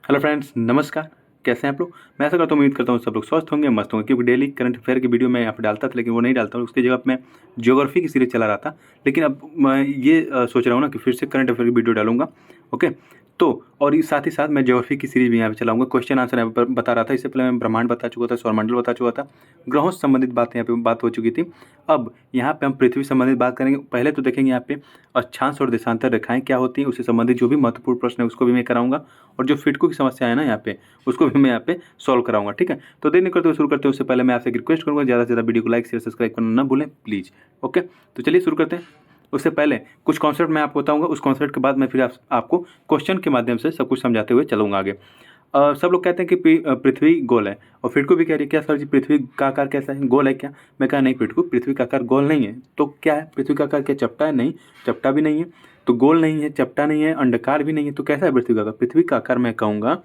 Hello friends, नमस्कार। कैसे हैं आप लोग? मैं ऐसा करता हूँ, उम्मीद करता हूँ सब लोग स्वस्थ होंगे, मस्त होंगे। क्योंकि डेली करंट अफेयर की वीडियो मैं यहाँ पे डालता था, लेकिन वो नहीं डालता हूँ। उसकी जगह पे मैं ज्योग्राफी की सीरीज चला रहा था। लेकिन अब मैं ये सोच रहा हूँ ना कि फिर से करंट अफेयर की वीडियो डालूंगा। ओके। तो और इस साथ ही साथ मैं ज्योग्राफी की सीरीज भी यहाँ पे चलाऊंगा। क्वेश्चन आंसर यहाँ पर बता रहा था। इससे पहले मैं ब्रह्मांड बता चुका था, सौरमंडल बता चुका था, ग्रहों से संबंधित बात यहाँ पे बात हो चुकी थी। अब यहाँ पे हम पृथ्वी संबंधित बात करेंगे। पहले तो देखेंगे यहाँ पे अक्षांश और देशांतर रेखाएं क्या होती हैं, उससे संबंधित जो भी महत्वपूर्ण प्रश्न है उसको भी मैं कराऊंगा। और जो फिटको की समस्या है ना यहाँ पे, उसको भी मैं यहाँ पे सॉल्व कराऊंगा। ठीक है, तो देर नहीं करते हुए शुरू करते हैं। उससे पहले मैं आपसे एक रिक्वेस्ट करूंगा, ज़्यादा से ज़्यादा वीडियो को लाइक शेयर सब्सक्राइब करना ना भूलें प्लीज़। ओके, तो चलिए शुरू करते हैं। उससे पहले कुछ कॉन्सेप्ट मैं आपको बताऊंगा। उस कॉन्सेप्ट के बाद मैं फिर आपको क्वेश्चन के माध्यम से सब कुछ समझाते हुए चलूंगा आगे। सब लोग कहते हैं कि पृथ्वी गोल है, और फिटको भी कह रही है क्या सर जी पृथ्वी का आकार कैसा है, गोल है क्या? मैं कहा नहीं फिटको, पृथ्वी का आकार गोल नहीं है। तो क्या है पृथ्वी का आकार? क्या चपटा है? नहीं, चपटा भी नहीं है। तो गोल नहीं है, चपटा नहीं है, अंडाकार भी नहीं है। तो कैसा है पृथ्वी का आकार? पृथ्वी का आकार मैं कहूँगा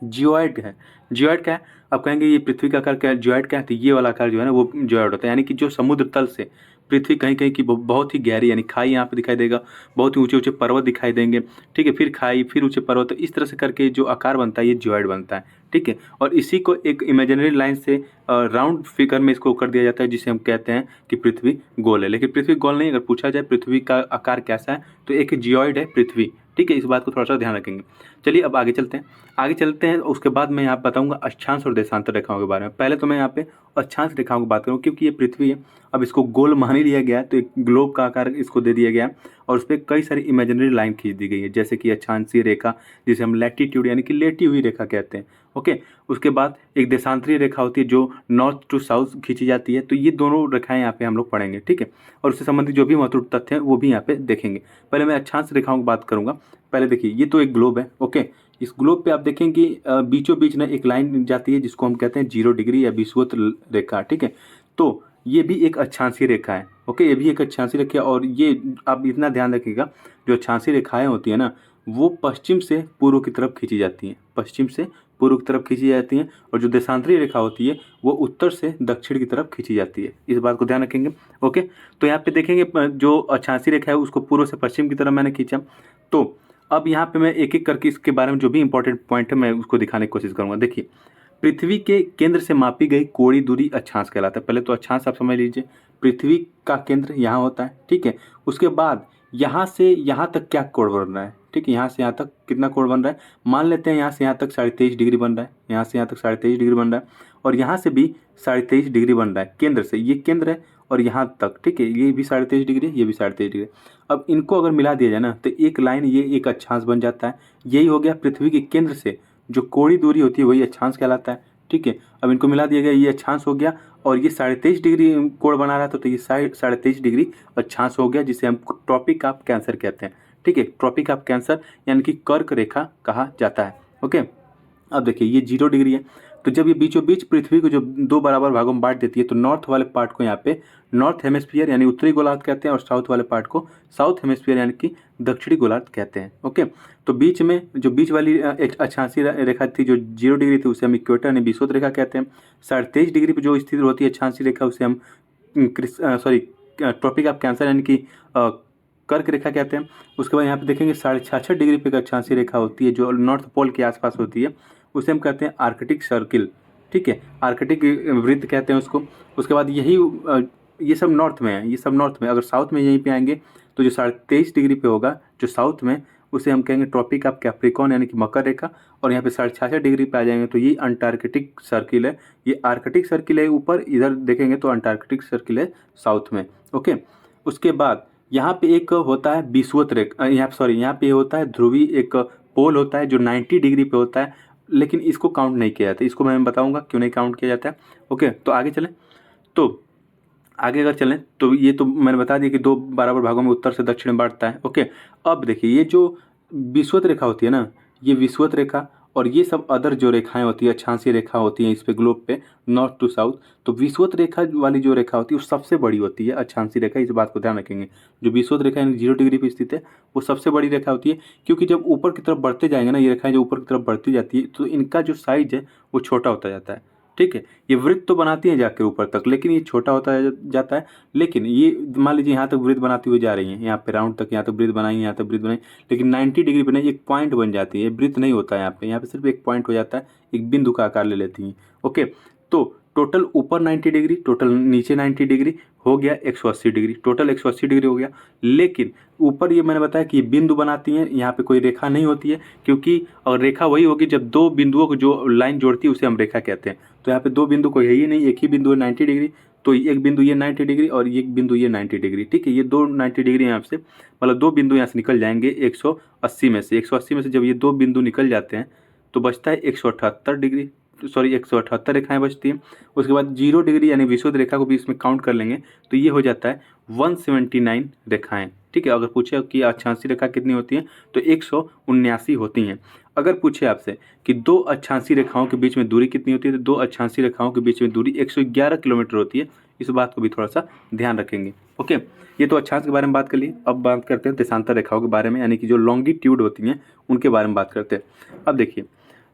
जियोइड है। जियोइड क्या है? आप कहेंगे ये पृथ्वी का आकार क्या है, जियोइड क्या है? तो ये वाला आकार जो है ना वो जियोइड होता है। यानी कि जो समुद्र तल से पृथ्वी कहीं कहीं की बहुत ही गहरी, यानी खाई यहाँ पे दिखाई देगा, बहुत ही ऊंचे ऊंचे पर्वत दिखाई देंगे। ठीक है, फिर खाई, फिर ऊंचे पर्वत, तो इस तरह से करके जो आकार बनता है ये जियोइड बनता है। ठीक है, और इसी को एक इमेजिनरी लाइन से राउंड फिगर में इसको कर दिया जाता है, जिसे हम कहते हैं कि पृथ्वी गोल है। लेकिन पृथ्वी गोल नहीं। अगर पूछा जाए पृथ्वी का आकार कैसा है, तो एक जियोइड है पृथ्वी। ठीक है, इस बात को थोड़ा सा ध्यान रखेंगे। चलिए अब आगे चलते हैं। आगे चलते हैं, उसके बाद मैं यहाँ बताऊंगा अक्षांश और देशांतर रेखाओं के बारे में। पहले तो मैं यहाँ पे अक्षांश रेखाओं की बात करूँ, क्योंकि ये पृथ्वी है। अब इसको गोल मान ही लिया गया है, तो एक ग्लोब का आकार इसको दे दिया गया है, और उस पर कई सारी इमेजिनरी लाइन खींच दी गई है, जैसे कि अक्षांशीय रेखा, जिसे हम लैटिट्यूड यानी कि लेटी हुई रेखा कहते हैं। ओके, उसके बाद एक देशांतरीय रेखा होती है जो नॉर्थ टू साउथ खींची जाती है। तो ये दोनों रेखाएं यहाँ पे हम लोग पढ़ेंगे। ठीक है, और उससे संबंधित जो भी महत्वपूर्ण तथ्य हैं वो भी यहाँ पे देखेंगे। पहले मैं अक्षांश रेखाओं की बात करूंगा। पहले देखिए, ये तो एक ग्लोब है। ओके, इस ग्लोब पे आप देखेंगे कि बीचों बीच ना एक लाइन जाती है, जिसको हम कहते हैं 0 डिग्री या विषुवत रेखा। ठीक है, तो ये भी एक अक्षांशीय रेखा है। ओके, ये भी एक अक्षांशीय रेखा है। और ये आप इतना ध्यान रखिएगा, जो अक्षांशीय रेखाएं होती है ना, वो पश्चिम से पूर्व की तरफ खींची जाती हैं, पश्चिम से पूर्व की तरफ खींची जाती हैं। और जो देशांतरीय रेखा होती है वो उत्तर से दक्षिण की तरफ खींची जाती है। इस बात को ध्यान रखेंगे। ओके, तो यहाँ पे देखेंगे जो अक्षांशीय रेखा है उसको पूर्व से पश्चिम की तरफ मैंने खींचा। तो अब यहाँ पे मैं एक एक करके इसके बारे में जो भी इंपॉर्टेंट पॉइंट है मैं उसको दिखाने की कोशिश करूंगा। देखिए, पृथ्वी के केंद्र से मापी गई कोणीय दूरी अक्षांश कहलाता है। पहले तो अक्षांश आप समझ लीजिए, पृथ्वी का केंद्र यहाँ होता है। ठीक है, उसके बाद यहाँ से यहाँ तक क्या कोण बन रहा है? ठीक है, यहाँ से यहाँ तक कितना कोण बन रहा है? मान लेते हैं यहाँ से यहाँ तक 23.5 डिग्री बन रहा है, यहाँ से यहाँ तक 23.5 डिग्री बन रहा है, और यहाँ से भी 23.5 डिग्री बन रहा है केंद्र से। ये केंद्र है और यहाँ तक। ठीक है, ये भी 23.5 डिग्री, ये भी 23.5 डिग्री। अब इनको अगर मिला दिया जाए ना, तो एक लाइन, ये एक अक्षांश बन जाता है। यही हो गया पृथ्वी के केंद्र से जो कोणीय दूरी होती है, वही अक्षांश कहलाता है। ठीक है, अब इनको मिला दिया गया, ये अक्षांश हो गया। और ये 23.5 डिग्री कोण बना रहा था, तो ये 23.5 डिग्री अक्षांश हो गया, जिसे हम ट्रॉपिक ऑफ कैंसर कहते हैं। ठीक है, ट्रॉपिक ऑफ कैंसर यानी कि कर्क रेखा कहा जाता है। ओके, अब देखिए ये 0 डिग्री है। तो जब ये बीचों बीच पृथ्वी को जो दो बराबर भागों में बांट देती है, तो नॉर्थ वाले पार्ट को यहाँ पे नॉर्थ हेमिस्फीयर यानी उत्तरी गोलार्ध कहते हैं, और साउथ वाले पार्ट को साउथ हेमिस्फीयर यानी कि दक्षिणी गोलार्ध कहते हैं। ओके, तो बीच में जो बीच वाली अक्षांशीय रेखा थी जो 0 डिग्री थी, उसे हम इक्वेटर यानी विषुवत रेखा कहते हैं। 23.5 डिग्री पर जो स्थित होती है अक्षांशीय रेखा, उसे हम ट्रॉपिक ऑफ कैंसर यानी कि कर्क रेखा कहते हैं। उसके बाद यहाँ पे देखेंगे 66.5 डिग्री पे एक अक्षांशीय रेखा होती है जो नॉर्थ पोल के आसपास होती है, उसे हम कहते हैं आर्कटिक सर्किल। ठीक है, आर्कटिक वृत्त कहते हैं उसको। उसके बाद यही ये सब नॉर्थ में है, ये सब नॉर्थ में। अगर साउथ में यहीं पे आएंगे तो जो 23.5 डिग्री पे होगा जो साउथ में, उसे हम कहेंगे ट्रॉपिक ऑफ कैप्रिकॉन यानी कि मकर रेखा। और यहाँ पे 66.5 डिग्री पे आ जाएंगे तो ये अंटार्कटिक सर्किल है। ये आर्कटिक सर्किल है ऊपर, इधर देखेंगे तो अंटार्कटिक सर्किल है साउथ में। ओके, उसके बाद यहाँ पे एक होता है विषुवत रेखा, यहाँ पे होता है ध्रुवीय एक पोल होता है जो 90 डिग्री पे होता है, लेकिन इसको काउंट नहीं किया जाता। इसको मैं बताऊंगा क्यों नहीं काउंट किया जाता है। ओके, तो आगे चलें। तो आगे अगर चलें तो ये तो मैंने बता दिया कि दो बराबर भागों में उत्तर से दक्षिण में बांटता है। ओके, अब देखिए ये जो विषुवत रेखा होती है ना, ये विषुवत रेखा और ये सब अदर जो रेखाएं होती है, अक्षांशीय रेखा होती हैं इस पे ग्लोब पे नॉर्थ टू साउथ, तो विषुवत रेखा वाली जो रेखा होती है वो सबसे बड़ी होती है अक्षांशीय रेखा। इस बात को ध्यान रखेंगे, जो विषुवत रेखा यानी 0 डिग्री पे स्थित है वो सबसे बड़ी रेखा होती है। क्योंकि जब ऊपर की तरफ बढ़ते जाएंगे ना, ये रेखाएं जो ऊपर की तरफ बढ़ती जाती है, तो इनका जो साइज है वो छोटा होता जाता है। ठीक है। ये वृत्त तो बनाती है जाके ऊपर तक, लेकिन ये छोटा होता जाता है। लेकिन ये मान लीजिए यहाँ तक वृत्त बनाती हुई जा रही है, यहाँ पे राउंड तक, यहाँ तक वृत्त बनाई, यहाँ तक वृत्त बनाई, लेकिन 90 डिग्री पे नहीं, एक पॉइंट बन जाती है। ये वृत्त नहीं होता है यहाँ पे सिर्फ एक पॉइंट हो जाता है, एक बिंदु का आकार ले लेती है। ओके, तो टोटल ऊपर 90 डिग्री, टोटल नीचे 90 डिग्री, हो गया 180 डिग्री, टोटल 180 डिग्री हो गया। लेकिन ऊपर ये मैंने बताया कि ये बिंदु बनाती हैं, यहाँ पे कोई रेखा नहीं होती है, क्योंकि और रेखा वही होगी जब दो बिंदुओं को जो लाइन जोड़ती है उसे हम रेखा कहते हैं। तो यहाँ पे दो बिंदु कोई है ही नहीं, एक ही बिंदु है 90 डिग्री। तो एक बिंदु ये 90 डिग्री और एक बिंदु ये 90 डिग्री, ठीक है। ये दो 90 डिग्री यहाँ से, मतलब दो बिंदु यहाँ से निकल जाएंगे 180 में से। 180 में से जब ये दो बिंदु निकल जाते हैं तो बचता है 178 डिग्री, सॉरी 178 रेखाएं बचती हैं। उसके बाद 0 डिग्री यानी विषुवत रेखा को भी इसमें काउंट कर लेंगे तो ये हो जाता है 179 रेखाएं, ठीक है। अगर पूछे कि अक्षांशीय रेखा कितनी होती हैं तो 179 होती हैं। अगर पूछे आपसे कि दो अक्षांशीय रेखाओं के बीच में दूरी कितनी होती है तो दो अक्षांशीय रेखाओं के बीच में दूरी 111 किलोमीटर होती है। इस बात को भी थोड़ा सा ध्यान रखेंगे। ओके, ये तो अक्षांश के बारे में बात कर लिए। अब बात करते हैं देशांतर रेखाओं के बारे में, यानी कि जो लॉन्गिट्यूड होती हैं उनके बारे में बात करते हैं। अब देखिए,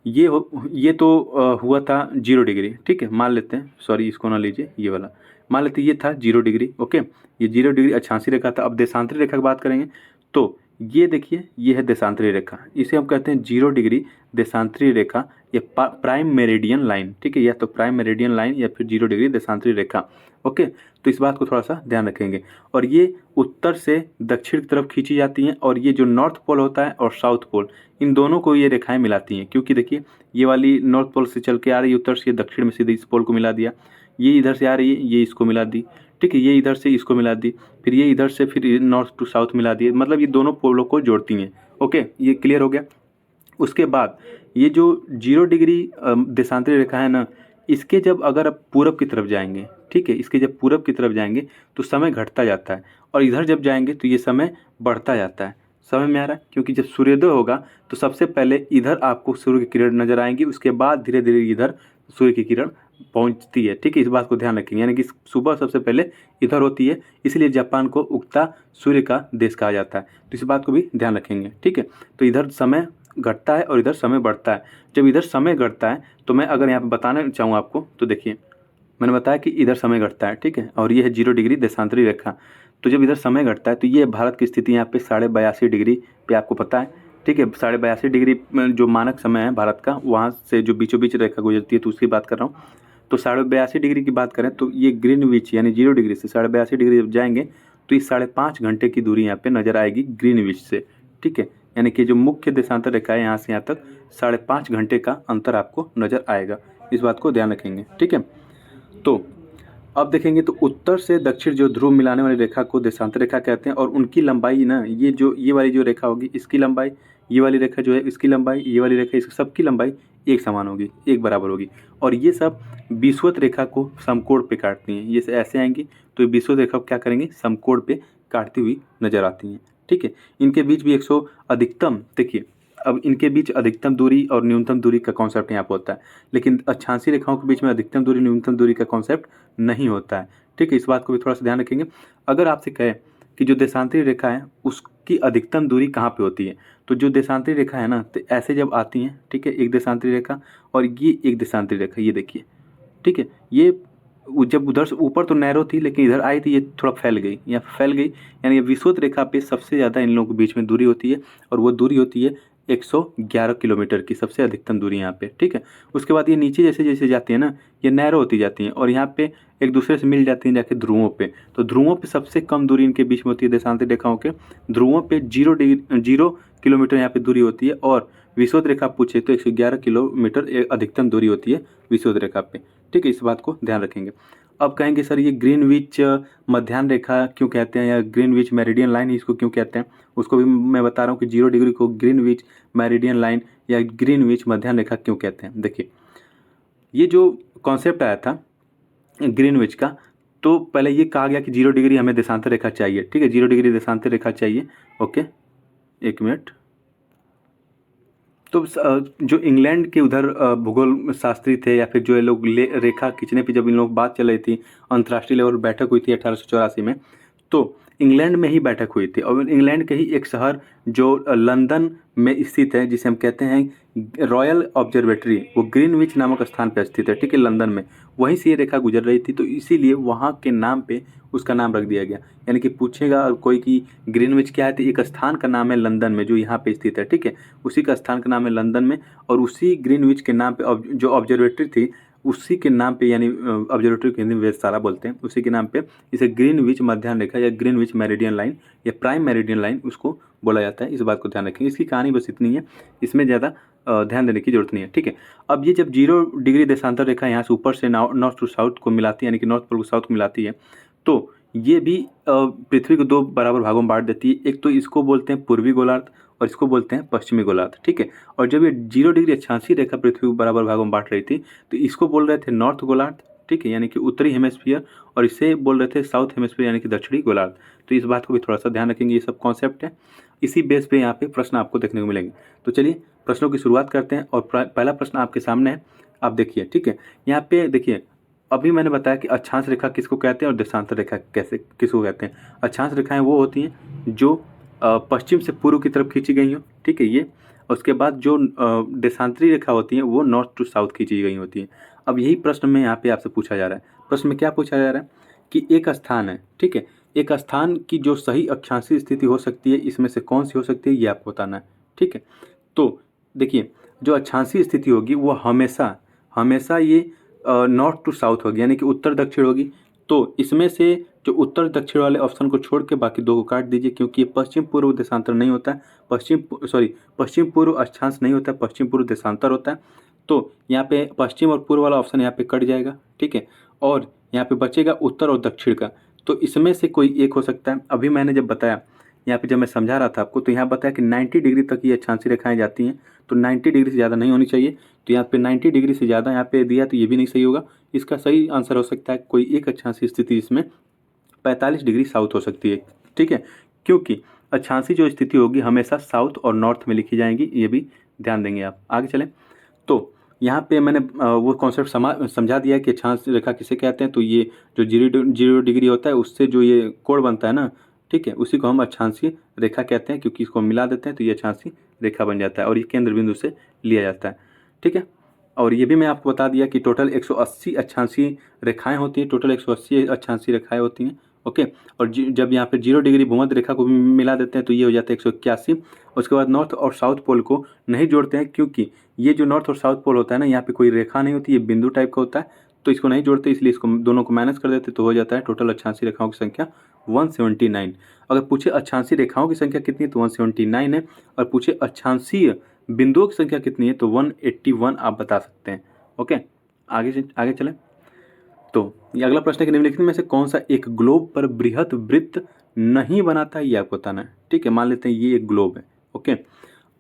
ये तो हुआ था 0 डिग्री, ठीक है। मान लेते हैं, सॉरी इसको ना लीजिए, ये वाला मान लेते हैं, ये था 0 डिग्री। ओके, ये 0 डिग्री अक्षांशीय रेखा था। अब देशांतरी रेखा की बात करेंगे तो ये देखिए, ये है देशांतरी रेखा, इसे हम कहते हैं 0 डिग्री देशांतरी रेखा या प्राइम मेरिडियन लाइन, ठीक है। या तो प्राइम मेरिडियन लाइन या फिर 0 डिग्री देशांतरी रेखा। ओके, तो इस बात को थोड़ा सा ध्यान रखेंगे। और ये उत्तर से दक्षिण की तरफ खींची जाती हैं, और ये जो नॉर्थ पोल होता है और साउथ पोल, इन दोनों को ये रेखाएं मिलाती हैं। क्योंकि देखिए, ये वाली नॉर्थ पोल से चल के आ रही है उत्तर से, दक्षिण में सीधे इस पोल को मिला दिया। ये इधर से आ रही है, ये इसको मिला दी, ठीक है। ये इधर से इसको मिला दी, फिर ये इधर से फिर नॉर्थ टू साउथ मिला दिए, मतलब ये दोनों पोलों को जोड़ती हैं। ओके, ये क्लियर हो गया। उसके बाद ये जो 0 डिग्री देशांतरी रेखा है ना, इसके जब अगर आप पूरब की तरफ जाएंगे, ठीक है, इसके जब पूरब की तरफ जाएंगे तो समय घटता जाता है, और इधर जब जाएंगे तो ये समय बढ़ता जाता है। समझ में आ रहा है? क्योंकि जब सूर्योदय होगा तो सबसे पहले इधर आपको सूर्य की किरण नजर आएंगी, उसके बाद धीरे धीरे इधर सूर्य की किरण पहुंचती है, ठीक है। इस बात को ध्यान रखेंगे, यानी कि सुबह सबसे पहले इधर होती है, इसलिए जापान को उगता सूर्य का देश कहा जाता है। तो इस बात को भी ध्यान रखेंगे, ठीक है। तो इधर समय घटता है और इधर समय बढ़ता है। जब इधर समय घटता है तो मैं अगर यहाँ पे बताना चाहूँ आपको, तो देखिए, मैंने बताया कि इधर समय घटता है, ठीक है, और ये है 0 डिग्री देशांतरी रेखा। तो जब इधर समय घटता है तो ये भारत की स्थिति यहाँ पे 82.5 डिग्री पे आपको पता है, ठीक है। 82.5 डिग्री जो मानक समय है भारत का, वहाँ से जो बीचों बीच रेखा गुजरती है तो उसकी बात कर रहा हूँ। तो 82.5 डिग्री की बात करें तो ये ग्रीनविच यानी 0 डिग्री से 82.5 डिग्री जब जाएंगे तो ये 5.5 घंटे की दूरी यहाँ पे नजर आएगी ग्रीनविच से, ठीक है। यानी कि जो मुख्य देशांतर रेखा है यहाँ से यहाँ तक 5.5 घंटे का अंतर आपको नजर आएगा। इस बात को ध्यान रखेंगे, ठीक है। तो अब देखेंगे तो उत्तर से दक्षिण जो ध्रुव मिलाने वाली रेखा को देशांतर रेखा कहते हैं, और उनकी लंबाई ना, ये वाली जो रेखा होगी इसकी लंबाई, ये वाली रेखा जो है इसकी लंबाई, ये वाली रेखा, इसकी सबकी लंबाई एक समान होगी, एक बराबर होगी। और ये सब विषुवत रेखा को समकोण पे काटती हैं। ये ऐसे आएंगी तो ये विषुवत रेखा को क्या करेंगे, समकोण पे काटती हुई नजर आती हैं, ठीक है। इनके बीच भी 100 अधिकतम, देखिए अब इनके बीच अधिकतम दूरी और न्यूनतम दूरी का कॉन्सेप्ट यहाँ पर होता है, लेकिन अक्षांशीय रेखाओं के बीच में अधिकतम दूरी न्यूनतम दूरी का कॉन्सेप्ट नहीं होता है, ठीक है। इस बात को भी थोड़ा सा ध्यान रखेंगे। अगर आपसे कहे कि जो देशांतरी रेखा है उसकी अधिकतम दूरी कहाँ पे होती है, तो जो देशांतरी रेखा है ना, तो ऐसे जब आती हैं, ठीक है, एक देशांतरी रेखा और ये एक देशांतरी रेखा, ये देखिए, ठीक है। ये जब उधर से ऊपर तो नैरो थी, लेकिन इधर आई थी ये थोड़ा फैल गई, या फैल गई, यानी ये विषुवत रेखा पे सबसे ज़्यादा इन लोगों के बीच में दूरी होती है, और वो दूरी होती है 111 किलोमीटर की, सबसे अधिकतम दूरी यहाँ पे, ठीक है। उसके बाद ये नीचे जैसे जैसे जाती है ना, ये नैरो होती जाती हैं, और यहाँ पे एक दूसरे से मिल जाती हैं जाके ध्रुवों पे। तो ध्रुवों पे सबसे कम दूरी इनके बीच में होती है देशांतरी रेखाओं के। ध्रुवों पे 0 किलोमीटर यहाँ पे दूरी होती है, और विषुवत रेखा पूछे तो 111 किलोमीटर अधिकतम दूरी होती है विषुवत रेखा पे, ठीक है। इस बात को ध्यान रखेंगे। अब कहेंगे सर ये ग्रीनविच मध्याह्न रेखा क्यों कहते हैं, या ग्रीनविच मेरिडियन लाइन इसको क्यों कहते हैं, उसको भी मैं बता रहा हूँ कि 0 डिग्री को ग्रीनविच मेरिडियन लाइन या ग्रीनविच मध्याह्न रेखा क्यों कहते हैं। देखिए, ये जो कॉन्सेप्ट आया था ग्रीनविच का, तो पहले ये कहा गया कि 0 डिग्री हमें देशांतर रेखा चाहिए, ठीक है, 0 डिग्री देशांतर रेखा चाहिए। ओके, एक मिनट। तो जो इंग्लैंड के उधर भूगोल शास्त्री थे, या फिर जो ये लोग रेखा खींचने पे जब इन लोग बात चल रही थी, अंतर्राष्ट्रीय लेवल बैठक हुई थी 1884 में, तो इंग्लैंड में ही बैठक हुई थी और इंग्लैंड के ही एक शहर जो लंदन में स्थित है, जिसे हम कहते हैं रॉयल ऑब्जर्वेटरी, वो ग्रीनविच नामक स्थान पर स्थित है, ठीक है, लंदन में। वहीं से ये रेखा गुजर रही थी, तो इसीलिए वहाँ के नाम पे उसका नाम रख दिया गया। यानी कि पूछेगा और कोई कि ग्रीनविच क्या है, तो एक स्थान का नाम है लंदन में जो यहाँ पे स्थित है, ठीक है, उसी का स्थान का नाम है लंदन में। और उसी ग्रीनविच के नाम पे जो ऑब्जर्वेटरी थी उसी के नाम पे, यानी ऑब्जर्वेटरी को हिंदी में वेधशाला बोलते हैं, उसी के नाम पे इसे ग्रीनविच मध्याह्न रेखा या ग्रीनविच मेरिडियन लाइन या प्राइम मेरिडियन लाइन उसको बोला जाता है। इस बात को ध्यान रखेंगे। इसकी कहानी बस इतनी है, इसमें ज़्यादा ध्यान देने की जरूरत नहीं है, ठीक है। अब ये जब 0 डिग्री देशांतर रेखा यहाँ से ऊपर से नॉर्थ टू साउथ को मिलाती है, यानी कि नॉर्थ पोल को साउथ को मिलाती है, तो ये भी पृथ्वी को 2 बराबर भागों में बांट देती है। एक तो इसको बोलते हैं पूर्वी गोलार्ध और इसको बोलते हैं पश्चिमी गोलार्ध, ठीक है। और जब ये 0 डिग्री 88 रेखा पृथ्वी को बराबर भागों में बांट रही थी तो इसको बोल रहे थे नॉर्थ गोलार्ध, ठीक है, यानी कि उत्तरी हेमिस्फीयर, और इसे बोल रहे थे साउथ हेमिस्फीयर यानी कि दक्षिणी गोलार्ध। तो इस बात को भी थोड़ा सा ध्यान रखेंगे, ये सब कॉन्सेप्ट है, इसी बेस पे यहाँ पे प्रश्न आपको देखने को मिलेंगे। तो चलिए प्रश्नों की शुरुआत करते हैं और पहला प्रश्न आपके सामने है, आप देखिए, ठीक है। यहाँ पे देखिए, अभी मैंने बताया कि अक्षांश रेखा किसको कहते हैं और देशांतर रेखा कैसे किसको कहते हैं। अक्षांश रेखाएं वो होती हैं जो पश्चिम से पूर्व की तरफ खींची गई हो, ठीक है, ये। उसके बाद जो देशांतरी रेखा होती हैं वो नॉर्थ टू साउथ खींची गई होती हैं। अब यही प्रश्न में यहाँ पे आपसे पूछा जा रहा है। प्रश्न में क्या पूछा जा रहा है कि एक स्थान है, ठीक है, एक स्थान की जो सही अक्षांशीय स्थिति हो सकती है इसमें से कौन सी हो सकती है ये आपको बताना है, ठीक है। तो देखिए, जो अक्षांशीय स्थिति होगी वो हमेशा हमेशा ये नॉर्थ टू साउथ होगी, यानी कि उत्तर दक्षिण होगी। तो इसमें से जो उत्तर दक्षिण वाले ऑप्शन को छोड़ के बाकी 2 को काट दीजिए, क्योंकि ये पश्चिम पूर्व देशांतर नहीं होता है, पश्चिम पूर्व अक्षांश नहीं होता है, पश्चिम पूर्व देशांतर होता है। तो यहाँ पे पश्चिम और पूर्व वाला ऑप्शन यहाँ पे कट जाएगा, ठीक है, और यहाँ पे बचेगा उत्तर और दक्षिण का। तो इसमें से कोई एक हो सकता है। अभी मैंने जब बताया, यहाँ पे जब मैं समझा रहा था आपको, तो यहाँ बताया कि 90 डिग्री तक ये अक्षांशीय रेखाएं जाती हैं, तो 90 डिग्री से ज़्यादा नहीं होनी चाहिए। तो यहाँ पे 90 डिग्री से ज़्यादा यहाँ पे दिया, तो ये भी नहीं सही होगा। इसका सही आंसर हो सकता है कोई एक अक्षांशीय स्थिति, इसमें 45 डिग्री साउथ हो सकती है, ठीक है, क्योंकि अक्षांशीय जो स्थिति होगी हमेशा साउथ और नॉर्थ में लिखी जाएंगी, ये भी ध्यान देंगे आप। आगे चलें, तो यहाँ पे मैंने वो कॉन्सेप्ट समझा दिया कि अक्षांश रेखा किसे कहते हैं। तो ये जो 0 डिग्री होता है उससे जो ये कोण बनता है ना, ठीक है, उसी को हम अक्षांशीय रेखा कहते हैं, क्योंकि इसको मिला देते हैं तो ये अक्षांशीय रेखा बन जाता है और ये केंद्र बिंदु से लिया जाता है, ठीक है। और ये भी मैं आपको बता दिया कि टोटल 180 अक्षांशीय रेखाएं होती हैं, टोटल 180 अक्षांशीय रेखाएं होती हैं, ओके। और जब यहाँ पे 0 डिग्री भूमध्य रेखा को भी मिला देते हैं तो ये हो जाता है 181। उसके बाद नॉर्थ और साउथ पोल को नहीं जोड़ते हैं, क्योंकि ये जो नॉर्थ और साउथ पोल होता है ना, यहाँ पे कोई रेखा नहीं होती, ये बिंदु टाइप का होता है, तो इसको नहीं जोड़ते, इसलिए इसको दोनों को माइनस कर देते, तो हो जाता है टोटल अक्षांशीय रेखाओं की संख्या 179। अगर पूछे अक्षांशीय रेखाओं की संख्या कितनी है तो 179 है, और पूछे अक्षांशीय बिंदुओं की संख्या कितनी है तो 181 आप बता सकते हैं, ओके। आगे चलें, तो ये अगला प्रश्न है कि निम्नलिखित में से कौन सा एक ग्लोब पर बृहत वृत्त नहीं बनाता है, ये आपको बताना है, ठीक है। मान लेते हैं ये एक ग्लोब है, ओके,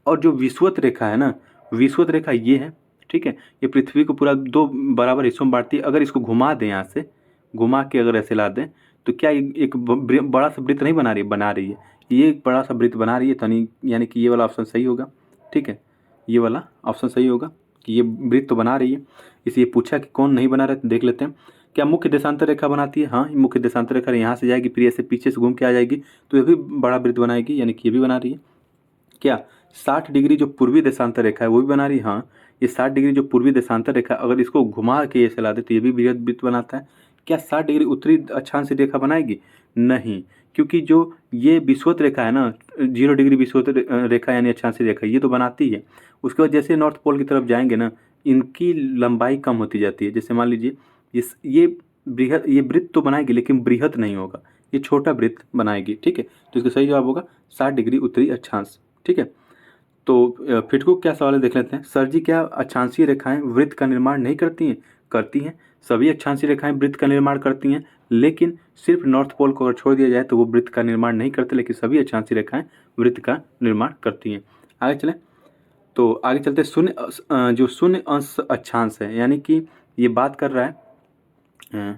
और जो विषुवत रेखा है ना, विषुवत रेखा ये है, ठीक है, ये पृथ्वी को पूरा 2 बराबर हिस्सों में बांटती है। अगर इसको घुमा दें, यहाँ से घुमा के अगर ऐसे ला दें तो क्या एक बड़ा सा वृत्त नहीं बना रही है, बना रही है, ये एक बड़ा सा वृत्त बना रही है, तो यानी कि ये वाला ऑप्शन सही होगा, ठीक है, ये वाला ऑप्शन सही होगा कि ये वृत्त तो बना रही है। इसलिए पूछा कि कौन नहीं बना रहा है, तो देख लेते हैं। क्या मुख्य देशांतर रेखा बनाती है? हाँ, मुख्य देशांतर रेखा यहाँ से जाएगी, फिर ऐसे पीछे से घूम के आ जाएगी, तो ये भी बड़ा वृत्त बनाएगी, यानी कि ये भी बना रही है। क्या 60 डिग्री जो पूर्वी देशांतर रेखा है वो भी बना रही है? हाँ, ये 60 डिग्री जो पूर्वी देशांतर रेखा, अगर इसको घुमा के ऐसे ला दे तो ये भी बृहद वृत्त बनाता है। क्या 60 डिग्री उत्तरी अक्षांश रेखा बनाएगी? नहीं, क्योंकि जो ये विषुवत रेखा है ना, 0 डिग्री विषुवत रेखा यानी अक्षांशीय रेखा, ये तो बनाती है। उसके बाद जैसे नॉर्थ पोल की तरफ जाएंगे ना, इनकी लंबाई कम होती जाती है। जैसे मान लीजिए ये बृहद, ये वृत्त तो बनाएगी लेकिन बृहद नहीं होगा, ये छोटा वृत्त बनाएगी, ठीक है। तो इसका सही जवाब होगा 60 डिग्री उत्तरी अक्षांश, ठीक है। तो फिर को क्या सवाल है देख लेते हैं। सर जी, क्या अक्षांशीय रेखाएं वृत्त का निर्माण नहीं करती हैं? करती हैं, सभी अक्षांशीय रेखाएं वृत्त का निर्माण करती हैं, लेकिन सिर्फ नॉर्थ पोल को अगर छोड़ दिया जाए तो वो वृत्त का निर्माण नहीं करते, लेकिन सभी अक्षांशीय रेखाएं वृत्त का निर्माण करती हैं। आगे चलें, तो आगे चलते जो शून्य अंश अक्षांश है, यानी कि ये बात कर रहा है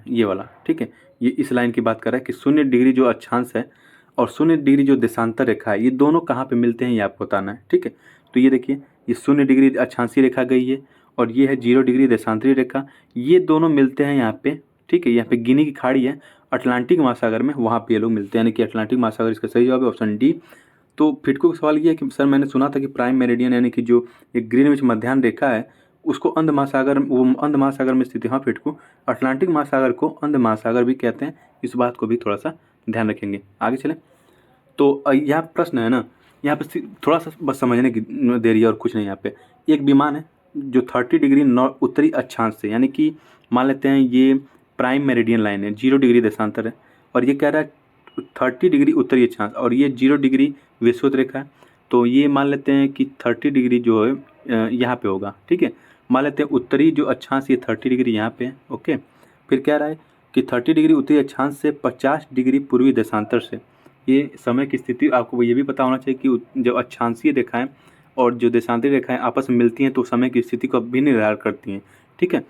ये वाला, ठीक है, ये इस लाइन की बात कर रहा है कि 0 डिग्री जो अक्षांश है और 0 डिग्री जो देशांतर रेखा है, ये दोनों कहाँ पे मिलते हैं ये आपको बताना है, ठीक है। तो ये देखिए, ये 0 डिग्री अक्षांशीय रेखा गई है और ये है 0 डिग्री देशांतरीय रेखा, ये दोनों मिलते हैं यहाँ पे, ठीक है। यहाँ पे गिनी की खाड़ी है अटलांटिक महासागर में, वहाँ पे ये लोग मिलते हैं, यानी कि अटलांटिक महासागर इसका सही जवाब है ऑप्शन डी। तो फिटको का सवाल ये है कि सर मैंने सुना था कि प्राइम मेरिडियन यानी कि जो एक ग्रीनविच मध्याह्न रेखा है उसको अंध महासागर, वो अंध महासागर में स्थित है। हाँ फिटको, अटलांटिक महासागर को अंध महासागर भी कहते हैं, इस बात को भी थोड़ा सा ध्यान रखेंगे। आगे चलें। तो यहाँ प्रश्न है ना, यहाँ पे थोड़ा सा बस समझने की देरी है और कुछ नहीं। यहाँ पे एक विमान है जो 30 डिग्री उत्तरी अक्षांश से, यानी कि मान लेते हैं ये प्राइम मेरिडियन लाइन है, 0 डिग्री देशांतर है, और ये कह रहा है 30 डिग्री उत्तरी अक्षांश, और ये 0 डिग्री विषुवत रेखा है। तो ये मान लेते हैं कि 30 डिग्री जो है यहाँ पे होगा, ठीक है। मान लेते हैं उत्तरी जो अक्षांश ये 30 डिग्री यहाँ पे है, ओके। फिर कह रहा है कि 30 डिग्री उत्तरी अक्षांश से 50 डिग्री पूर्वी देशांतर से, ये समय की स्थिति आपको ये भी पता होना चाहिए कि जो अक्षांशीय रेखाएं और जो देशांतरीय रेखाएं आपस में मिलती हैं तो समय की स्थिति को भी निर्धारित करती हैं, ठीक है।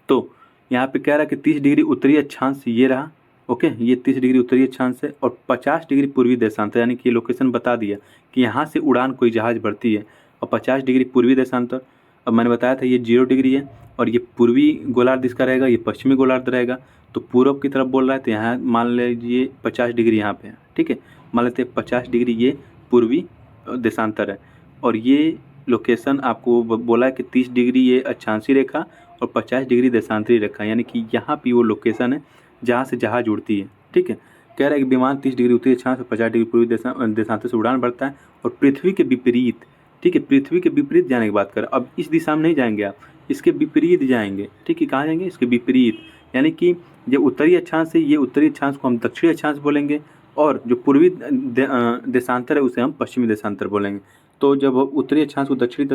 तो यहाँ पे कह रहा है कि 30 डिग्री उत्तरी अक्षांश ये रहा, ओके, ये 30 डिग्री उत्तरी अक्षांश है, और 50 डिग्री पूर्वी देशांतर, यानी कि ये लोकेशन बता दिया कि यहाँ से उड़ान कोई जहाज़ भरती है, और 50 डिग्री पूर्वी देशांतर। अब मैंने बताया था ये 0 डिग्री है, और ये पूर्वी गोलार्ध इसका रहेगा, ये पश्चिमी गोलार्ध रहेगा। तो पूर्व की तरफ बोल रहा है तो यहाँ मान लीजिए 50 डिग्री यहाँ पे है, ठीक है। मान लेते हैं 50 डिग्री ये पूर्वी देशांतर है, और ये लोकेशन आपको बोला है कि 30 डिग्री ये अक्षांशीय रेखा और 50 डिग्री देशांतरीय रेखा, यानी कि यहाँ पे वो लोकेशन है जहाँ से जहाज उड़ती है, ठीक है। कह रहा है कि विमान 30 डिग्री उत्तरी अक्षांश और 50 डिग्री पूर्वी देशांतर से उड़ान भरता है, और पृथ्वी के विपरीत, ठीक है, पृथ्वी के विपरीत जाने की बात करें। अब इस दिशा में नहीं जाएंगे आप, इसके विपरीत जाएंगे, ठीक है। कहाँ जाएंगे? इसके विपरीत, यानी कि ये उत्तरी अक्षांश है, ये उत्तरी अक्षांश को हम दक्षिणी अक्षांश बोलेंगे, और जो पूर्वी देशांतर है उसे हम पश्चिमी देशांतर बोलेंगे। तो जब उत्तरी अक्षांश को दक्षिणी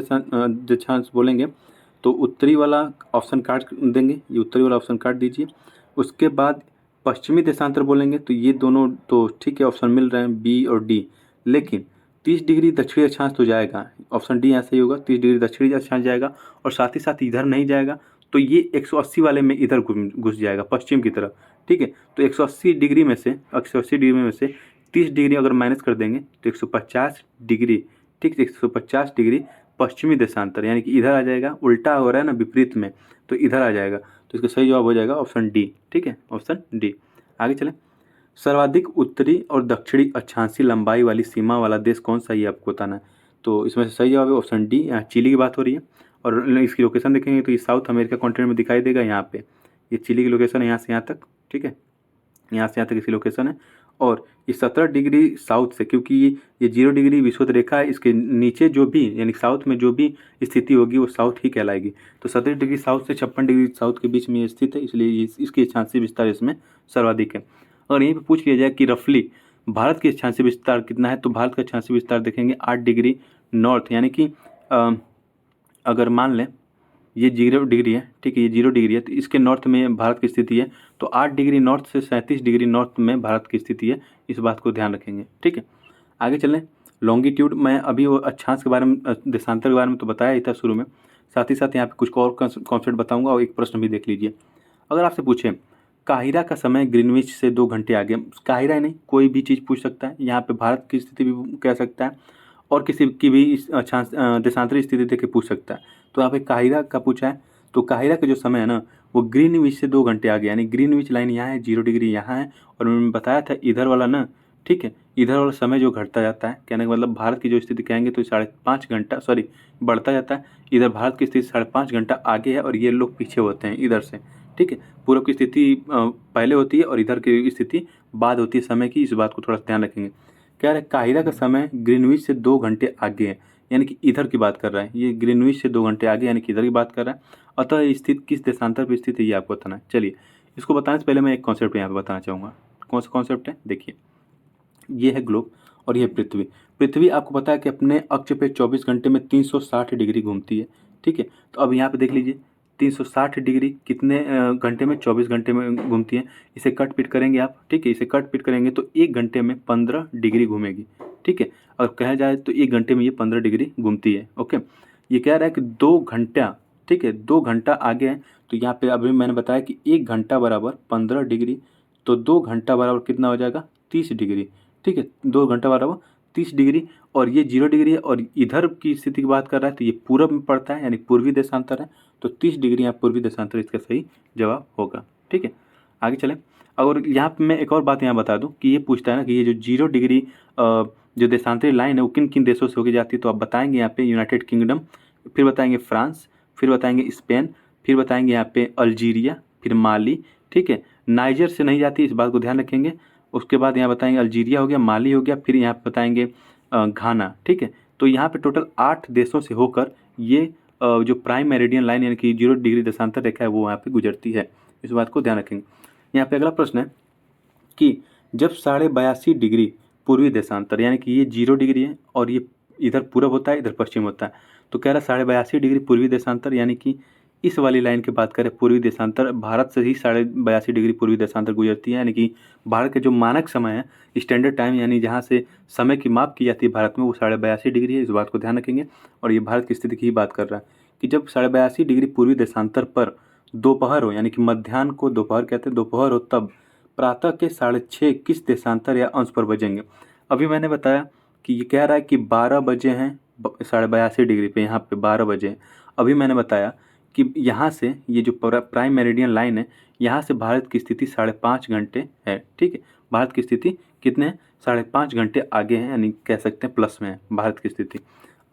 देशांश बोलेंगे तो उत्तरी वाला ऑप्शन काट देंगे, ये उत्तरी वाला ऑप्शन काट दीजिए। उसके बाद पश्चिमी देशांतर बोलेंगे तो ये दोनों तो ठीक है, ऑप्शन मिल रहे हैं बी और डी, लेकिन 30 डिग्री दक्षिणी अक्षांश तो जाएगा, ऑप्शन डी यहाँ सही होगा, 30 डिग्री दक्षिणी अक्षांश जाएगा, और साथ ही साथ इधर नहीं जाएगा, तो ये 180 वाले में इधर घुस जाएगा पश्चिम की तरफ, ठीक है। तो 180 डिग्री में से 30 डिग्री अगर माइनस कर देंगे तो 150 डिग्री, ठीक है, 150 डिग्री पश्चिमी देशांतर, यानी कि इधर आ जाएगा, उल्टा हो रहा है ना विपरीत में, तो इधर आ जाएगा। तो इसका सही जवाब हो जाएगा ऑप्शन डी, ठीक है, ऑप्शन डी। आगे चलें। सर्वाधिक उत्तरी और दक्षिणी अक्षांशीय लंबाई वाली सीमा वाला देश कौन सा, ये आपको बताना है। तो इसमें से सही जवाब है ऑप्शन डी, यहाँ चिली की बात हो रही है, और इसकी लोकेशन देखेंगे तो ये साउथ अमेरिका कॉन्टिनेंट में दिखाई देगा। यहाँ पे ये चिली की लोकेशन है, यहाँ से यहाँ तक, ठीक है, यहाँ से यहाँ तक इसकी लोकेशन है। और ये 17 डिग्री साउथ से, क्योंकि ये 0 डिग्री विषुवत रेखा है, इसके नीचे जो भी यानी साउथ में जो भी स्थिति होगी वो साउथ ही कहलाएगी। तो 17 डिग्री साउथ से 56 डिग्री साउथ के बीच में ये स्थित है, इसलिए इसकी अक्षांशीय विस्तार इसमें सर्वाधिक है। और यहीं पर पूछ लिया जाए कि रफली भारत की अक्षांशीय विस्तार कितना है, तो भारत का अक्षांशीय विस्तार देखेंगे 8 डिग्री नॉर्थ, यानी कि अगर मान लें ये 0 डिग्री है, ठीक है, ये 0 डिग्री है, तो इसके नॉर्थ में भारत की स्थिति है, तो 8 डिग्री नॉर्थ से 37 डिग्री नॉर्थ में भारत की स्थिति है, इस बात को ध्यान रखेंगे, ठीक है। आगे चलें। लॉन्गिट्यूड, मैं अभी वो अक्षांश के बारे में, देशांतर के बारे में तो बताया ही था शुरू में, साथ ही साथ यहाँ पे कुछ और कॉन्सेप्ट बताऊँगा, और एक प्रश्न भी देख लीजिए। अगर आपसे पूछें काहिरा का समय ग्रीनविच से 2 घंटे आगे, काहिरा ही नहीं कोई भी चीज़ पूछ सकता है, यहाँ पे भारत की स्थिति भी कह सकता है, और किसी की भी अक्षांश देशांतरी स्थिति देख के पूछ सकता है। तो यहाँ पे काहिरा का पूछा है, तो काहिरा का जो समय है ना वो ग्रीनविच से 2 घंटे आगे, यानी ग्रीनविच लाइन यहाँ है, 0 डिग्री यहाँ है, और मैंने बताया था इधर वाला ना, ठीक है, इधर वाला समय जो घटता जाता है, कहने का मतलब भारत की जो स्थिति कहेंगे तो 5.5 घंटा बढ़ता जाता है, इधर भारत की स्थिति 5.5 घंटा आगे है, और ये लोग पीछे होते हैं इधर से, ठीक है। पूर्व की स्थिति पहले होती है और इधर की स्थिति बाद होती है समय की, इस बात को थोड़ा ध्यान रखेंगे। कह रहे काहिरा का समय ग्रीनविच से 2 घंटे आगे है, यानी कि इधर की बात कर रहा है, ये ग्रीनविच से 2 घंटे आगे यानी कि इधर की बात कर रहा है। अतः स्थित किस देशांतर पर स्थित है ये आपको बताना है। चलिए, इसको बताने से पहले मैं एक कॉन्सेप्ट यहाँ पे बताना चाहूँगा। कौन सा कॉन्सेप्ट है? देखिए, ये है ग्लोब और ये है पृथ्वी। पृथ्वी आपको पता है कि अपने अक्ष पे 24 घंटे में 360 डिग्री घूमती है, ठीक है। तो अब यहाँ पे देख लीजिए 360 डिग्री कितने घंटे में, 24 घंटे में घूमती है। इसे कट पिट करेंगे आप, ठीक है, इसे कट पिट करेंगे तो 1 घंटे में 15 डिग्री घूमेगी, ठीक है। और कहा जाए तो 1 घंटे में ये 15 डिग्री घूमती है, ओके। ये कह रहा है कि 2 घंटा, ठीक है, 2 घंटा आगे है, तो यहाँ पे अभी मैंने बताया कि 1 घंटा बराबर 15 डिग्री, तो 2 घंटा बराबर कितना हो जाएगा? 30 डिग्री, ठीक है, 2 घंटा बराबर 30 डिग्री। और ये 0 डिग्री है, और इधर की स्थिति की बात कर रहा है तो ये पूरब में पड़ता है, यानी पूर्वी देशांतर है, तो 30 डिग्री यहाँ पूर्वी देशांतर इसका सही जवाब होगा, ठीक है। आगे चलें। और यहाँ पे मैं एक और बात यहाँ बता दूँ कि ये पूछता है ना कि ये जो 0 डिग्री जो देशांतरी लाइन है वो किन किन देशों से होके जाती है, तो आप बताएंगे यहाँ पे यूनाइटेड किंगडम, फिर बताएंगे फ्रांस, फिर बताएंगे स्पेन, फिर बताएंगे यहाँ पे अल्जीरिया, फिर माली, ठीक है। नाइजर से नहीं जाती, इस बात को ध्यान रखेंगे। उसके बाद यहाँ बताएंगे अल्जीरिया हो गया, माली हो गया, फिर यहाँ पे बताएंगे घाना, ठीक है। तो यहाँ पे टोटल 8 देशों से होकर ये जो प्राइम मेरिडियन लाइन यानी कि 0 डिग्री देशांतर रेखा है वो यहाँ पे गुजरती है, इस बात को ध्यान रखेंगे। यहाँ पे अगला प्रश्न है कि जब 82.5 डिग्री पूर्वी देशांतर यानी कि ये 0 डिग्री है और ये इधर पूरब होता है, इधर पश्चिम होता है, तो कह रहा है 82.5 डिग्री पूर्वी देशांतर यानी कि इस वाली लाइन की बात करें पूर्वी देशांतर, भारत से ही 82.5 डिग्री पूर्वी देशांतर गुजरती है। यानी कि भारत के जो मानक समय है, स्टैंडर्ड टाइम, यानी जहाँ से समय की माप की जाती है भारत में, वो 82.5 डिग्री है, इस बात को ध्यान रखेंगे। और ये भारत की स्थिति की ही बात कर रहा है कि जब 82.5 डिग्री पूर्वी देशांतर पर दोपहर हो, यानी कि मध्याह्न को दोपहर कहते हैं, दोपहर हो तब प्रातः के 6:30 किस देशांतर या अंश पर बजेंगे। अभी मैंने बताया कि ये कह रहा है कि 12 बजे हैं 82.5 डिग्री पे, यहाँ पे 12 बजे हैं। अभी मैंने बताया कि यहाँ से ये जो प्राइम मेरिडियन लाइन है, यहाँ से भारत की स्थिति 5.5 घंटे है, ठीक है। भारत की स्थिति कितने हैं, 5.5 घंटे आगे है, यानी कह सकते हैं प्लस में है भारत की स्थिति।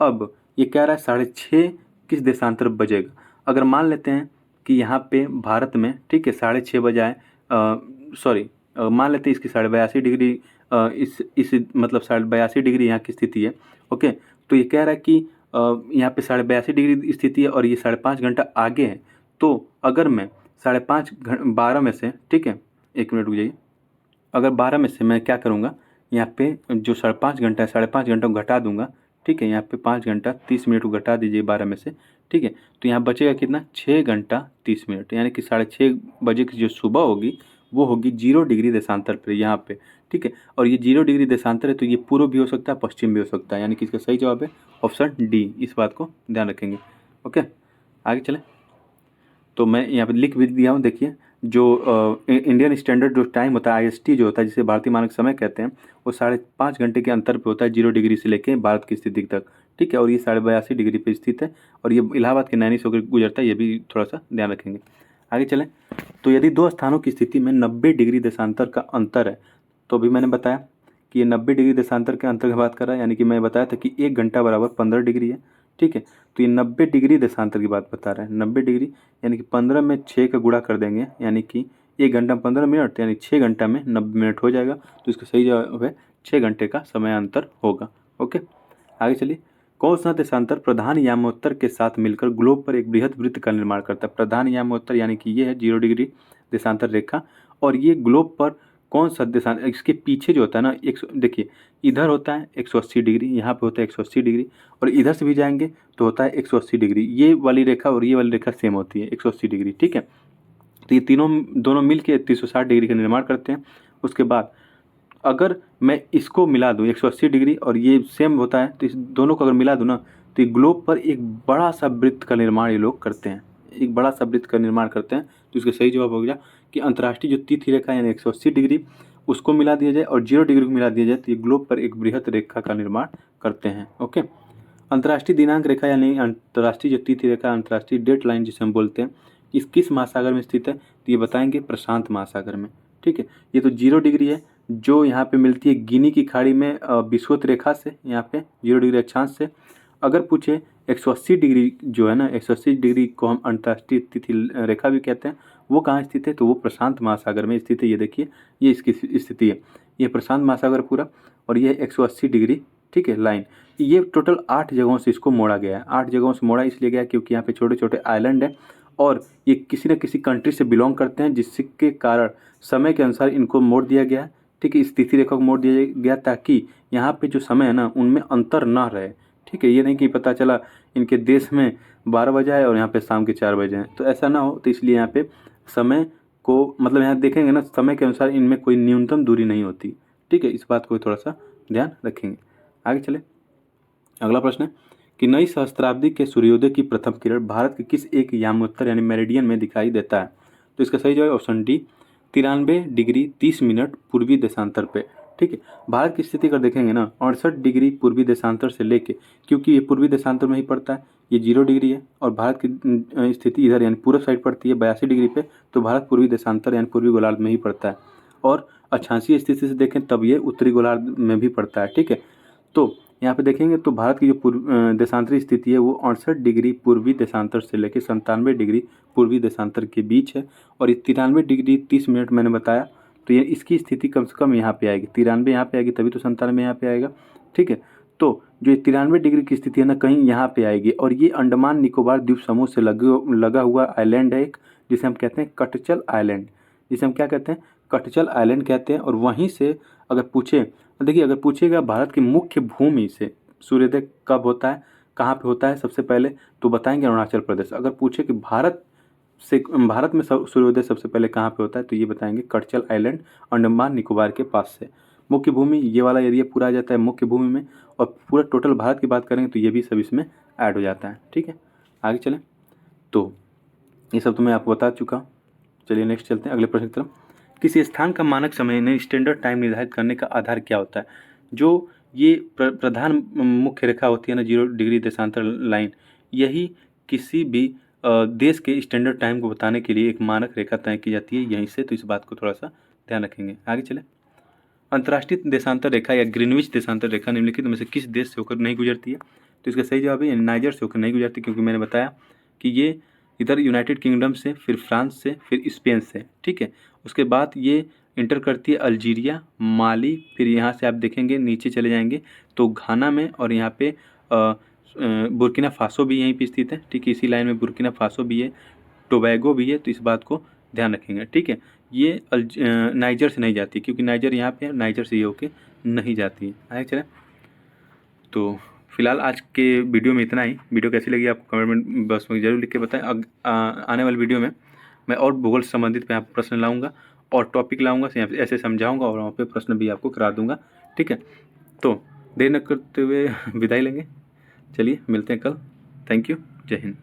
अब ये कह रहा है 6:30 किस देशांतर बजेगा। अगर मान लेते हैं कि यहाँ पे भारत में, ठीक है, 6:30 बजाए, सॉरी, मान लेते हैं इसकी 82.5 डिग्री, इस मतलब 82.5 डिग्री यहाँ की स्थिति है, ओके। तो ये कह रहा है कि यहाँ पे 82.5 डिग्री स्थिति है और ये 5.5 घंटा आगे है। तो अगर मैं 12 में से, ठीक है, 1 मिनट रुक जाइए, अगर 12 में से मैं क्या करूँगा, यहाँ पे जो 5.5 घंटा है, 5.5 घंटा को घटा दूंगा, ठीक है। यहाँ पे 5 घंटा 30 मिनट को घटा दीजिए 12 में से, ठीक है। तो यहाँ बचेगा कितना, 6 घंटा 30 मिनट, यानी कि 6:30 बजे की जो सुबह होगी वो होगी 0 डिग्री देशांतर पर यहाँ पे, ठीक है। और ये 0 डिग्री देशांतर है तो ये पूर्व भी हो सकता है, पश्चिम भी हो सकता है, यानी कि इसका सही जवाब है ऑप्शन डी, इस बात को ध्यान रखेंगे, ओके। आगे चलें, तो मैं यहाँ पे लिख भी दिया हूँ, देखिए जो इंडियन स्टैंडर्ड जो टाइम होता है, IST जो होता है, जिसे भारतीय मानक समय कहते हैं, वो 5.5 घंटे के अंतर पे होता है 0 डिग्री से लेके भारत की स्थिति तक, ठीक है। और ये 82.5 डिग्री पे स्थित है और ये इलाहाबाद के नैनी से होकर गुजरता है, ये भी थोड़ा सा ध्यान रखेंगे। आगे चलें, तो यदि दो स्थानों की स्थिति में 90 डिग्री देशांतर का अंतर है, तो अभी मैंने बताया कि ये 90 डिग्री देशांतर के अंतर की बात कर रहा है, यानी कि मैं बताया था कि 1 घंटा बराबर 15 डिग्री है, ठीक है। तो ये 90 डिग्री देशांतर की बात बता रहा है, 90 डिग्री यानी कि 15 में 6 का गुणा कर देंगे, यानी कि 1 घंटा 15 मिनट, यानी 6 घंटा में 90 मिनट हो जाएगा। तो इसका सही जवाब है 6 घंटे का समय अंतर होगा, ओके। आगे चलिए, कौन सा देशांतर प्रधान यामोत्तर के साथ मिलकर ग्लोब पर एक बृहद वृत्त का निर्माण करता है। प्रधान यामोत्तर यानी कि ये है 0 डिग्री देशांतर रेखा, और ये ग्लोब पर कौन सा देशांतर, इसके पीछे जो होता है ना, देखिए इधर होता है 180 डिग्री, यहाँ पे होता है 180 डिग्री, और इधर से भी जाएंगे तो होता है 180 डिग्री। ये वाली रेखा और ये वाली रेखा सेम होती है 180 डिग्री, ठीक है। तो ये दोनों मिल के 360 डिग्री का निर्माण करते हैं। उसके बाद अगर मैं इसको मिला दूँ 180 डिग्री और ये सेम होता है, तो इस दोनों को अगर मिला दूँ ना, तो ये ग्लोब पर एक बड़ा सा वृत्त का निर्माण ये लोग करते हैं, एक बड़ा सा वृत्त का निर्माण करते हैं। तो इसका सही जवाब हो गया कि अंतर्राष्ट्रीय जो तिथि रेखा यानी 180 डिग्री उसको मिला दिया जाए और 0 डिग्री को मिला दिया जाए, तो ये ग्लोब पर एक बृहद रेखा का निर्माण करते हैं, ओके। अंतर्राष्ट्रीय दिनांक रेखा यानी अंतर्राष्ट्रीय जो तिथि रेखा, अंतर्राष्ट्रीय डेट लाइन जिसे हम बोलते हैं, इस किस महासागर में स्थित है, तो ये बताएंगे प्रशांत महासागर में, ठीक है। ये तो 0 डिग्री है जो यहाँ पे मिलती है गिनी की खाड़ी में विषुवत रेखा से, यहाँ पे 0 डिग्री अक्षांश से। अगर पूछे 180 डिग्री जो है ना, 180 डिग्री को हम अंतर्राष्ट्रीय तिथि रेखा भी कहते हैं, वो कहाँ स्थित है, तो वो प्रशांत महासागर में स्थित है। ये देखिए ये इसकी स्थिति है, ये प्रशांत महासागर पूरा, और ये 180 डिग्री, ठीक है, लाइन। ये टोटल 8 जगहों से इसको मोड़ा गया है। 8 जगहों से मोड़ा इसलिए गया क्योंकि यहाँ पे छोटे छोटे आइलैंड है और ये किसी न किसी कंट्री से बिलोंग करते हैं, जिसके कारण समय के अनुसार इनको मोड़ दिया गया है, ठीक है। इस तिथि रेखा को मोड़ दिया गया ताकि यहाँ पे जो समय है ना उनमें अंतर ना रहे, ठीक है। ये नहीं कि पता चला इनके देश में 12 बजे है और यहाँ पे शाम के 4 बजे हैं, तो ऐसा ना हो। तो इसलिए यहाँ पे समय को, मतलब यहाँ देखेंगे ना, समय के अनुसार इनमें कोई न्यूनतम दूरी नहीं होती, ठीक है। इस बात को थोड़ा सा ध्यान रखेंगे। आगे चले, अगला प्रश्न है कि नई सहस्त्राब्दी के सूर्योदय की प्रथम किरण भारत के किस एक यामोत्तर यानी मेरिडियन में दिखाई देता है, तो इसका सही जवाब ऑप्शन डी, 93 डिग्री 30 मिनट पूर्वी देशांतर पे, ठीक है। भारत की स्थिति अगर देखेंगे ना, 68 डिग्री पूर्वी देशांतर से लेके, क्योंकि ये पूर्वी देशांतर में ही पड़ता है, ये 0 डिग्री है, और भारत की स्थिति इधर यानी पूर्व साइड पड़ती है 82 डिग्री पे, तो भारत पूर्वी देशांतर यानी पूर्वी गोलार्ध में ही पड़ता है। और अक्षांशीय स्थिति से देखें तब ये उत्तरी गोलार्ध में भी पड़ता है। ठीक है, तो यहाँ पे देखेंगे तो भारत की जो देशांतरी स्थिति है वो 68 डिग्री पूर्वी देशांतर से लेकर 97 डिग्री पूर्वी देशांतर के बीच है। और ये 93 डिग्री 30 मिनट मैंने बताया, तो ये इसकी स्थिति कम से कम यहाँ पे आएगी, 93 यहाँ पे आएगी तभी तो 97 यहाँ पे आएगा। ठीक है, तो जो 93 डिग्री की स्थिति है ना कहीं यहाँ पे आएगी, और ये अंडमान निकोबार द्वीप समूह से लगा हुआ आइलैंड है एक, जिसे हम कहते हैं कटचल आइलैंड, जिसे हम क्या कहते हैं, कटचल आइलैंड कहते हैं। और वहीं से अगर पूछे, देखिए अगर पूछेगा भारत की मुख्य भूमि से सूर्योदय कब होता है, कहाँ पे होता है सबसे पहले, तो बताएंगे अरुणाचल प्रदेश। अगर पूछे कि भारत में सूर्योदय सबसे पहले कहाँ पे होता है, तो ये बताएंगे कटचल आइलैंड, अंडमान निकोबार के पास से। मुख्य भूमि ये वाला एरिया पूरा आ जाता है मुख्य भूमि में, और पूरा टोटल भारत की बात करेंगे तो ये भी सब इसमें ऐड हो जाता है। ठीक है, आगे चलें, तो ये सब तो मैं आपको बता चुका हूँ। चलिए नेक्स्ट चलते हैं अगले प्रश्न की तरफ। किसी स्थान का मानक समय ने स्टैंडर्ड टाइम निर्धारित करने का आधार क्या होता है? जो ये प्रधान मुख्य रेखा होती है ना, 0 डिग्री देशांतर लाइन, यही किसी भी देश के स्टैंडर्ड टाइम को बताने के लिए एक मानक रेखा तय की जाती है यहीं से, तो इस बात को थोड़ा सा ध्यान रखेंगे। आगे चले, अंतर्राष्ट्रीय देशांतर रेखा या ग्रीनविच देशांतर रेखा निम्नलिखित में से किस देश से होकर नहीं गुजरती है? तो इसका सही जवाब है नाइजर से होकर नहीं गुजरती, क्योंकि मैंने बताया कि ये इधर यूनाइटेड किंगडम से, फिर फ्रांस से, फिर स्पेन से। ठीक है, उसके बाद ये इंटर करती है अल्जीरिया, माली, फिर यहाँ से आप देखेंगे नीचे चले जाएंगे तो घाना में, और यहाँ पे बुर्किना फासो भी यहीं पे स्थित है। ठीक है, इसी लाइन में बुर्किना फासो भी है, टोबैगो भी है, तो इस बात को ध्यान रखेंगे। ठीक है, ये नाइजर से नहीं जाती, क्योंकि नाइजर यहाँ पे है, नाइजर से ये होके नहीं जाती है। आगे चलें, तो फिलहाल आज के वीडियो में इतना ही। वीडियो कैसी लगी आपको कमेंट बॉक्स में जरूर लिख के बताएं। आने वाली वीडियो में मैं और भूगोल से संबंधित पे आप प्रश्न लाऊंगा और टॉपिक लाऊंगा, ऐसे समझाऊंगा और वहाँ पे प्रश्न भी आपको करा दूंगा। ठीक है, तो देर न करते हुए विदाई लेंगे। चलिए मिलते हैं कल। थैंक यू, जय हिंद।